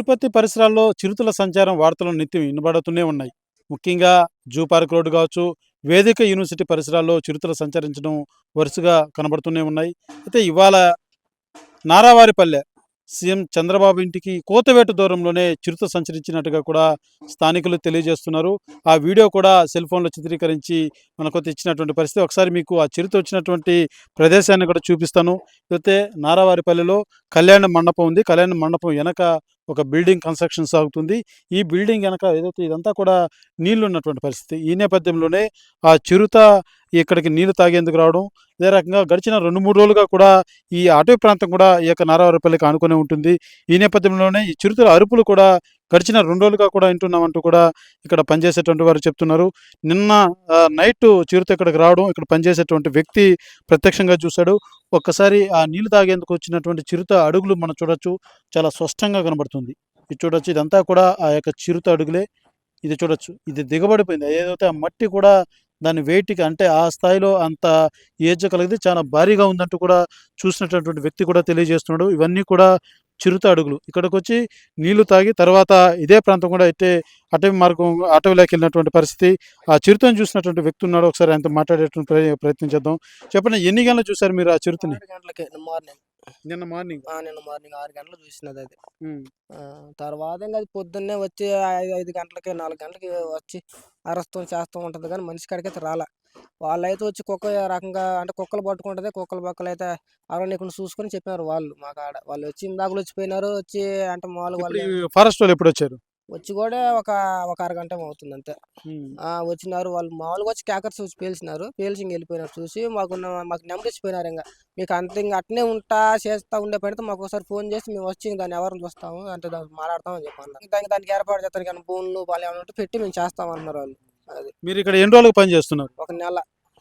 తిరుపతి పరిసరాల్లో చిరుతల సంచారం వార్తలు నిత్యం వినబడుతూనే ఉన్నాయి. ముఖ్యంగా జూ పార్క్ రోడ్ కావచ్చు, వేదిక యూనివర్సిటీ పరిసరాల్లో చిరుతలు సంచరించడం వరుసగా కనబడుతూనే ఉన్నాయి. అయితే ఇవాళ నారావారిపల్లె సీఎం చంద్రబాబు ఇంటికి కోతవేటు దూరంలోనే చిరుత సంచరించినట్టుగా కూడా స్థానికులు తెలియజేస్తున్నారు. ఆ వీడియో కూడా సెల్ ఫోన్లో చిత్రీకరించి మనకు ఇచ్చినటువంటి పరిస్థితి. ఒకసారి మీకు ఆ చిరుత వచ్చినటువంటి ప్రదేశాన్ని కూడా చూపిస్తాను. అయితే నారావారిపల్లెలో కళ్యాణ మండపం ఉంది. కళ్యాణ మండపం వెనక ఒక బిల్డింగ్ కన్స్ట్రక్షన్ సాగుతుంది. ఈ బిల్డింగ్ వెనక ఏదైతే ఇదంతా కూడా నీళ్లు ఉన్నటువంటి పరిస్థితి. ఈ నేపథ్యంలోనే ఆ చిరుత ఇక్కడికి నీళ్లు తాగేందుకు రావడం, అదే రకంగా గడిచిన 2, 3 రోజులుగా కూడా ఈ అటవీ ప్రాంతం కూడా ఈ యొక్క నారావారిపల్లికి ఆనుకునే ఉంటుంది. ఈ నేపథ్యంలోనే ఈ చిరుతల అరుపులు కూడా గడిచిన 2 రోజులుగా కూడా వింటున్నామంటూ కూడా ఇక్కడ పనిచేసేటువంటి వారు చెప్తున్నారు. నిన్న నైట్ చిరుత ఇక్కడికి రావడం, ఇక్కడ పనిచేసేటువంటి వ్యక్తి ప్రత్యక్షంగా చూశాడు. ఒక్కసారి ఆ నీళ్లు తాగేందుకు వచ్చినటువంటి చిరుత అడుగులు మనం చూడొచ్చు. చాలా స్పష్టంగా కనబడుతుంది. ఇది చూడొచ్చు. ఇదంతా కూడా ఆ యొక్క చిరుత అడుగులే. ఇది చూడొచ్చు. ఇది దిగబడిపోయింది. ఏదైతే ఆ మట్టి కూడా దాని వెయిట్‌కి అంటే ఆ స్థాయిలో అంత ఏజ్ కలిగితే చాలా భారీగా ఉందంటూ కూడా చూసినటువంటి వ్యక్తి కూడా తెలియజేస్తున్నాడు. ఇవన్నీ కూడా చిరుత అడుగులు. ఇక్కడికొచ్చి నీళ్లు తాగి తర్వాత ఇదే ప్రాంతం కూడా అయితే అటవీ మార్గం అటవీలోకి వెళ్ళినటువంటి పరిస్థితి. ఆ చిరుతను చూసినటువంటి వ్యక్తి ఉన్నాడు. ఒకసారి ఆయనతో మాట్లాడేటువంటి ప్రయత్నం చేద్దాం. చెప్పండి, ఎన్ని గంటలకు చూసారు మీరు ఆ చిరుతని? 6 గంటలకే మార్నింగ్. నిన్న మార్నింగ్. నిన్న మార్నింగ్ 6 గంటలకు చూసినదది. హ్మ్. తర్వాత ఇంక అది పొద్దున్నే వచ్చి 5 గంటలకి, 4 గంటలకి వచ్చి అరస్తం చేస్తూ ఉంటది గానీ మనిషి కాడికైతే రాలా. వాళ్ళైతే వచ్చి రకంగా అంటే కుక్కలు పట్టుకుంటది. కుక్కల పక్కలైతే అరవనీయకుండా చూసుకొని చెప్పినారు వాళ్ళు మాకాడ. వాళ్ళు వచ్చి ఇందాకలు వచ్చిపోయినారు. వచ్చి అంటే మాములుగా ఇప్పుడు వాళ్ళు ఈ ఫారెస్ట్ వాళ్ళు ఎప్పుడొచ్చారు? వచ్చి కూడా ఒక అరగంట ఏమో అవుతుంది అంతే. హ్మ్. వచ్చినారు వాళ్ళు మామూలుగా వచ్చి క్యాకర్స్ వచ్చి పేల్చినారు. పేల్చి ఇంక వెళ్ళిపోయినారు. చూసి మాకు నెంబర్ ఇచ్చిపోయినారు. మీకు అంత ఇంక అట్నే చేస్తా ఉండే పడితే మాకు ఒకసారి ఫోన్ చేసి మేము వచ్చి దాన్ని ఎవరిని చూస్తాము అంటే దాన్ని మాట్లాడతామని చెప్పి అన్నారు. దానికి ఏర్పాటు చేస్తారు కానీ ఫోన్లు వాళ్ళు ఏమైనా ఉంటే పెట్టి మేము చేస్తామన్నారు వాళ్ళు. అది మీరు ఇక్కడ ఎన్ని రోజులుగా పని చేస్తున్నారు? ఒక నెల.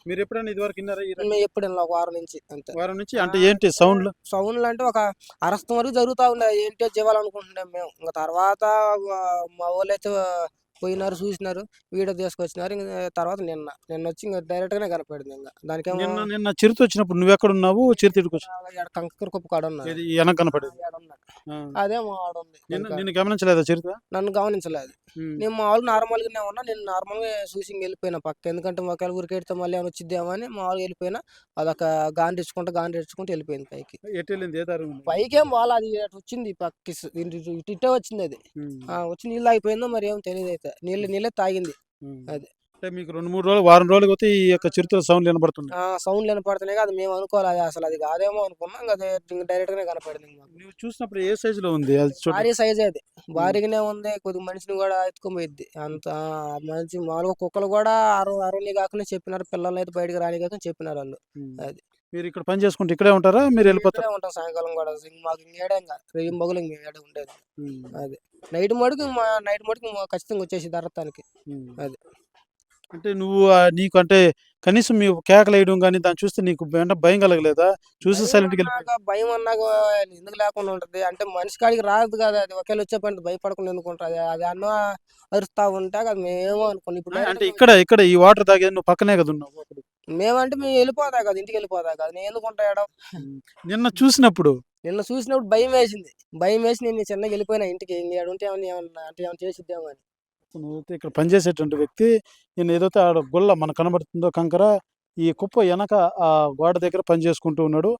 మీరు ఎప్పుడైనా ఇదివరకు విన్నారా? మేము ఎప్పుడు ఒక వారం నుంచి అంతే. వారం నుంచి అంటే ఏంటి సౌండ్లు? సౌండ్లు అంటే ఒక అరస్తం వరకు జరుగుతూ ఉండే. ఏంటో జీవాలనుకుంటున్నాం మేము. ఇంక తర్వాత మా వాళ్ళైతే పోయినారు, చూసినారు, వీడియో తీసుకొచ్చినారు. ఇంక తర్వాత నిన్న వచ్చి ఇంక డైరెక్ట్గానే కనపడింది. ఇంకా దానికేమో నిన్న చిరుత వచ్చినప్పుడు నువ్వు ఎక్కడ ఉన్నావు? చిరుత ఇక్కడికి వచ్చి కంకర కుప్ప కాడ ఉన్నారు. వెనక కనపడేది. అదే మా వాడు ఉంది. నిన్ను గమనించలేదా చిరుత? నన్ను గమనించలేదు. నేను మామూలు నార్మల్గానే ఉన్నా. నేను నార్మల్గా చూసి వెళ్ళిపోయినా పక్క. ఎందుకంటే ఒకవేళ ఊరికెడితే మళ్ళీ ఏమైనా వచ్చిద్దామా అని మామూలుగా వెళ్ళిపోయినా. అదొక గాండ్రించుకుంటూ వెళ్ళిపోయింది పైకి. ఎటు వెళ్ళింది? ఏ దారి? పైకేం బాగా అది వచ్చింది పక్కకి. ఇటే వచ్చింది అది. వచ్చి నీళ్ళు ఆగిపోయిందో మరి ఏమో తెలియదు. అయితే నీళ్ళే తాగింది అది. అంటే మీకు 2, 3 రోజులు వారం రోజులు పోతే ఈ యొక్క చిరుతల సౌండ్ వినబడుతుంది. సౌండ్లు వినపడుతున్నాయి. అది మేము అనుకోవాలి అసలు అది కాదేమో అనుకున్నాం. అదే డైరెక్ట్ గానే కనపడింది. నువ్వు చూసినప్పుడు ఏ సైజ్ లో ఉంది? అది భారీ సైజే అది. భారీగానే ఉంది. కొద్దిగా మనిషిని కూడా ఎత్తుకొని పోయిద్ది. అంత మంచి మామూలుగా కుక్కలు కూడా అరవని కాకుండా చెప్పినారు. పిల్లలు అయితే బయటకు రాని కాకుండా చెప్పినారు వాళ్ళు. అది మీరు ఇక్కడ పని చేసుకుంటే ఇక్కడే ఉంటారా? మీరు వెళ్ళిపోతారా? ఉంటాం సాయంకాలం కూడా. మాకు ఇంకేడంగా రేయం బగులు ఏడే ఉండేది. అది నైట్ మటుకు ఖచ్చితంగా వచ్చేసి దర్రతానికి. అది అంటే నువ్వు నీకు అంటే కనీసం మీ కేకలు వేయడం కానీ దాన్ని చూస్తే నీకు భయం కలగలేదా? చూసి సైలెంట్గా భయం అన్నాక ఎందుకు లేకుండా ఉంటది. అంటే మనిషి కాడికి రాదు కదా. అది ఒకేలా వచ్చే పని భయపడకుండా ఎందుకుంటది. అది అన్న అరుస్తా ఉంటే అది మేమేమో అనుకోండి. ఇప్పుడు అంటే ఇక్కడ ఈ వాటర్ తాగేది నువ్వు పక్కనే కదా ఉన్నావు. మేమంటే మేము వెళ్ళిపోతా కదా, ఇంటికి వెళ్ళిపోతా కదా. నేను ఎందుకుంటా నిన్న చూసినప్పుడు భయం వేసింది. భయం వేసి నేను చిన్నగా వెళ్ళిపోయినా ఇంటికి. ఉంటే ఏమన్నా చేసిద్దామో అని. నువ్వు ఇక్కడ పనిచేసేటువంటి వ్యక్తి నేను ఏదైతే ఆడ గుల్ల మనకు కనబడుతుందో కంకర ఈ కుప్ప వెనక ఆ గోడ దగ్గర పని చేసుకుంటూ ఉన్నాడు.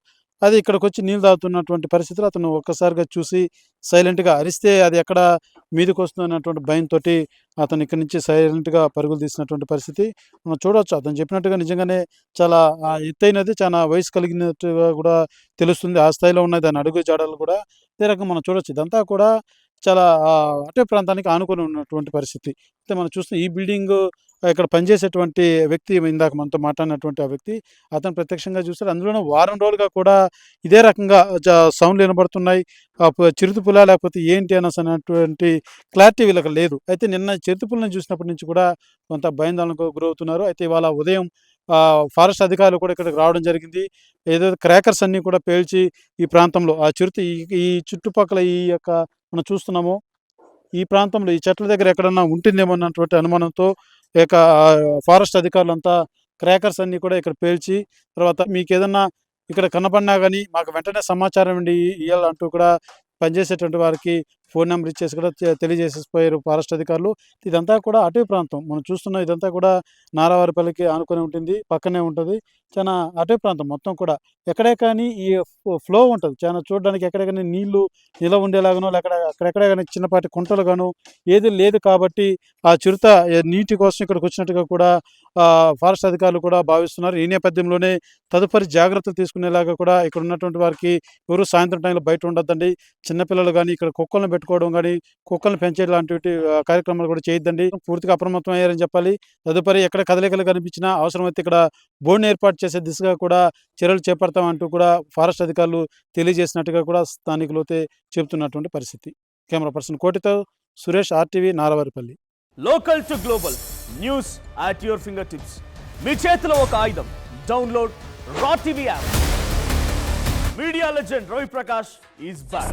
అది ఇక్కడికి వచ్చి నీళ్ళు తాగుతున్నటువంటి పరిస్థితులు అతను ఒక్కసారిగా చూసి సైలెంట్గా అరిస్తే అది ఎక్కడ మీదకి వస్తుంది అన్నటువంటి భయంతో అతను ఇక్కడి నుంచి సైలెంట్గా పరుగులు తీసినటువంటి పరిస్థితి మనం చూడవచ్చు. అతను చెప్పినట్టుగా నిజంగానే చాలా ఎత్తైనది, చాలా వయసు కలిగినట్టుగా కూడా తెలుస్తుంది. ఆ స్థాయిలో ఉన్నాయి దాని అడుగు జాడలు కూడా. ఇదే రకంగా మనం చూడవచ్చు. ఇదంతా కూడా చాలా అటవీ ప్రాంతానికి ఆనుకొని ఉన్నటువంటి పరిస్థితి. అయితే మనం చూస్తున్న ఈ బిల్డింగ్ ఇక్కడ పనిచేసేటువంటి వ్యక్తి ఇందాక మనతో మాట్లాడినటువంటి ఆ వ్యక్తి అతను ప్రత్యక్షంగా చూస్తారు. అందులోనూ వారం రోజులుగా కూడా ఇదే రకంగా సౌండ్లు వినబడుతున్నాయి. చిరుతపుల లేకపోతే ఏంటి అనేటువంటి క్లారిటీ వీళ్ళకి లేదు. అయితే నిన్న చిరుతపులను చూసినప్పటి నుంచి కూడా కొంత భయాందోళనకు గురవుతున్నారు. అయితే ఇవాళ ఉదయం ఫారెస్ట్ అధికారులు కూడా ఇక్కడికి రావడం జరిగింది. ఏదైతే క్రాకర్స్ అన్నీ కూడా పేల్చి ఈ ప్రాంతంలో ఆ చిరుత ఈ చుట్టుపక్కల ఈ యొక్క మనం చూస్తున్నాము ఈ ప్రాంతంలో ఈ చెట్ల దగ్గర ఎక్కడన్నా ఉంటుందేమో అన్నటువంటి అనుమానంతో ఇక ఫారెస్ట్ అధికారులంతా క్రాకర్స్ అన్నీ కూడా ఇక్కడ పేల్చి తర్వాత మీకు ఏదన్నా ఇక్కడ కనపడినా కానీ మాకు వెంటనే సమాచారం ఇవ్వాలంటూ కూడా పనిచేసేటువంటి వారికి ఫోన్ నెంబర్ ఇచ్చేసి కూడా తెలియజేసేసిపోయారు ఫారెస్ట్ అధికారులు. ఇదంతా కూడా అటవీ ప్రాంతం. మనం చూస్తున్న ఇదంతా కూడా నారావారిపల్లికి ఆనుకొని ఉంటుంది. పక్కనే ఉంటది. చానా అటవీ ప్రాంతం మొత్తం కూడా. ఎక్కడే కానీ ఈ ఫ్లో ఉంటది. చానా చూడడానికి ఎక్కడ గాని నీళ్లు నిలవ ఉండేలాగానో అక్కడెక్కడ గాని చిన్నపాటి కుంటలు గాను ఏది లేదు కాబట్టి ఆ చిరుత నీటి కోసం ఇక్కడికొచ్చినట్టుగా కూడా ఫారెస్ట్ అధికారులు కూడా భావిస్తున్నారు. ఈ నేపథ్యంలోనే తదుపరి జాగ్రత్తలు తీసుకునేలాగా కూడా ఇక్కడ ఉన్నటువంటి వారికి ఎవరు సాయంత్రం టైంలో బయట ఉండొద్దండి. చిన్నపిల్లలు గానీ, ఇక్కడ కుక్కలను పెట్టుకోవడం గానీ, కుక్కలను పెంచేటి లాంటివి కార్యక్రమాలు కూడా చేయొద్దండి. పూర్తిగా అప్రమత్తం అయ్యారని చెప్పాలి. తదుపరి ఎక్కడ కదలికలు కనిపించినా అవసరమైతే ఇక్కడ బోనును ఏర్పాటు చేసే దిశగా కూడా చర్యలు చేపడతామంటూ కూడా ఫారెస్ట్ అధికారులు తెలియజేసినట్టుగా కూడా స్థానికులైతే చెబుతున్నటువంటి పరిస్థితి. కెమెరా పర్సన్ కోటితో Suresh, RTV, Naravaripalli. Local to global news at your finger tips. మీ చేతిలో ఒక ఆయుధం. డౌన్లోడ్ రా TV app. Media legend Ravi Prakash is back.